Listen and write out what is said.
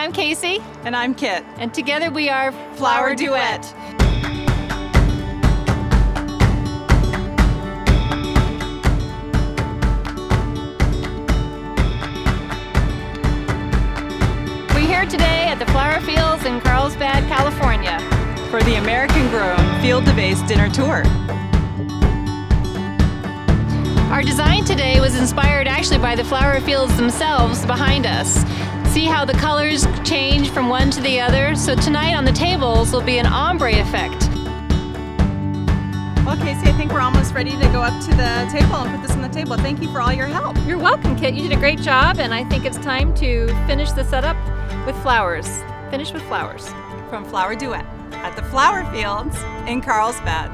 I'm Casey. And I'm Kit. And together we are Flower Duet. We're here today at the flower fields in Carlsbad, California for the American-grown Field to Vase dinner tour. Our design today was inspired actually by the flower fields themselves behind us. See how the colors change from one to the other? So tonight on the tables will be an ombre effect. Well, Casey, I think we're almost ready to go up to the table and put this on the table. Thank you for all your help. You're welcome, Kit. You did a great job, and I think it's time to finish the setup with flowers. Finish with flowers. From Flower Duet at the flower fields in Carlsbad.